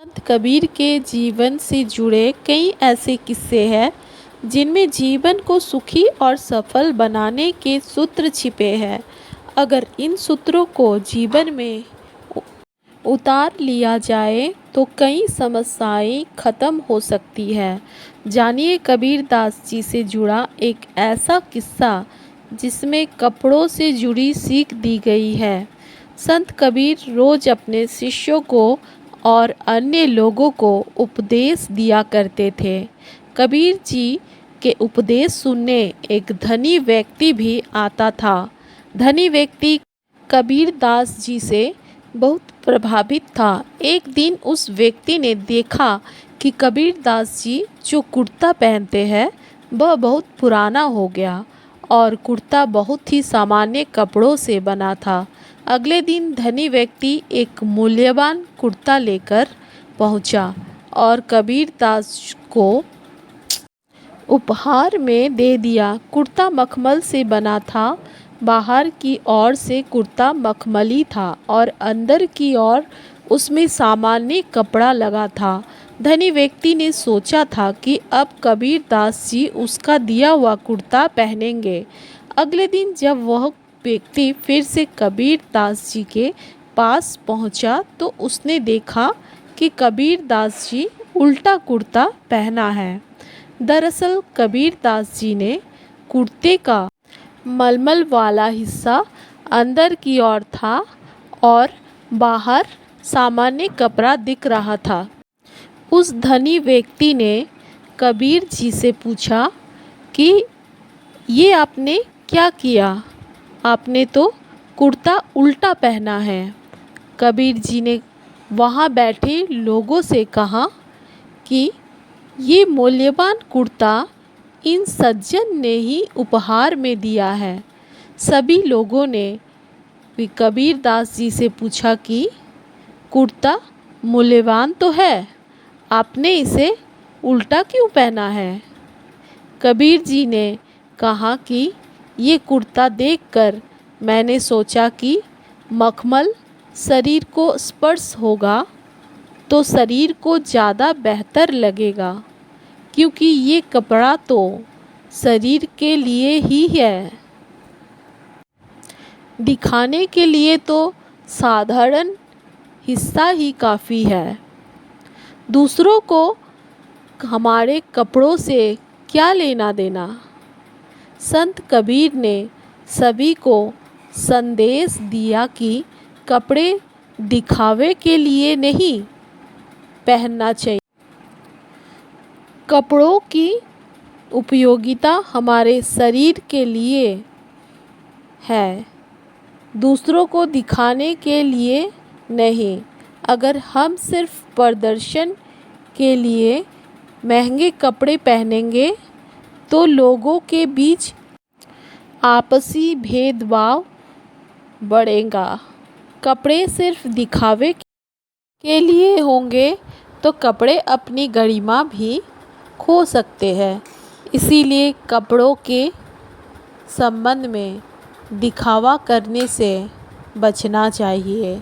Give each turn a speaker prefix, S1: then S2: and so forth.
S1: संत कबीर के जीवन से जुड़े कई ऐसे किस्से हैं जिनमें जीवन को सुखी और सफल बनाने के सूत्र छिपे हैं। अगर इन सूत्रों को जीवन में उतार लिया जाए तो कई समस्याएं खत्म हो सकती है। जानिए कबीर दास जी से जुड़ा एक ऐसा किस्सा जिसमें कपड़ों से जुड़ी सीख दी गई है। संत कबीर रोज अपने शिष्यों को और अन्य लोगों को उपदेश दिया करते थे। कबीर जी के उपदेश सुनने एक धनी व्यक्ति भी आता था। धनी व्यक्ति कबीर दास जी से बहुत प्रभावित था। एक दिन उस व्यक्ति ने देखा कि कबीर दास जी जो कुर्ता पहनते हैं वह बहुत पुराना हो गया और कुर्ता बहुत ही सामान्य कपड़ों से बना था। अगले दिन धनी व्यक्ति एक मूल्यवान कुर्ता लेकर पहुंचा और कबीर दास को उपहार में दे दिया। कुर्ता मखमल से बना था। बाहर की ओर से कुर्ता मखमली था और अंदर की ओर उसमें सामान्य कपड़ा लगा था। धनी व्यक्ति ने सोचा था कि अब कबीर दास जी उसका दिया हुआ कुर्ता पहनेंगे। अगले दिन जब वह व्यक्ति फिर से कबीर दास जी के पास पहुंचा तो उसने देखा कि कबीर दास जी उल्टा कुर्ता पहना है। दरअसल कबीर दास जी ने कुर्ते का मलमल वाला हिस्सा अंदर की ओर था और बाहर सामान्य कपड़ा दिख रहा था। उस धनी व्यक्ति ने कबीर जी से पूछा कि ये आपने क्या किया? आपने तो कुर्ता उल्टा पहना है। कबीर जी ने वहाँ बैठे लोगों से कहा कि ये मूल्यवान कुर्ता इन सज्जन ने ही उपहार में दिया है। सभी लोगों ने भी कबीर दास जी से पूछा कि कुर्ता मूल्यवान तो है, आपने इसे उल्टा क्यों पहना है? कबीर जी ने कहा कि ये कुर्ता देखकर मैंने सोचा कि मखमल शरीर को स्पर्श होगा तो शरीर को ज़्यादा बेहतर लगेगा, क्योंकि ये कपड़ा तो शरीर के लिए ही है। दिखाने के लिए तो साधारण हिस्सा ही काफ़ी है। दूसरों को हमारे कपड़ों से क्या लेना देना? संत कबीर ने सभी को संदेश दिया कि कपड़े दिखावे के लिए नहीं पहनना चाहिए। कपड़ों की उपयोगिता हमारे शरीर के लिए है, दूसरों को दिखाने के लिए नहीं। अगर हम सिर्फ प्रदर्शन के लिए महंगे कपड़े पहनेंगे तो लोगों के बीच आपसी भेदभाव बढ़ेगा। कपड़े सिर्फ दिखावे के लिए होंगे तो कपड़े अपनी गरिमा भी खो सकते हैं। इसीलिए कपड़ों के संबंध में दिखावा करने से बचना चाहिए।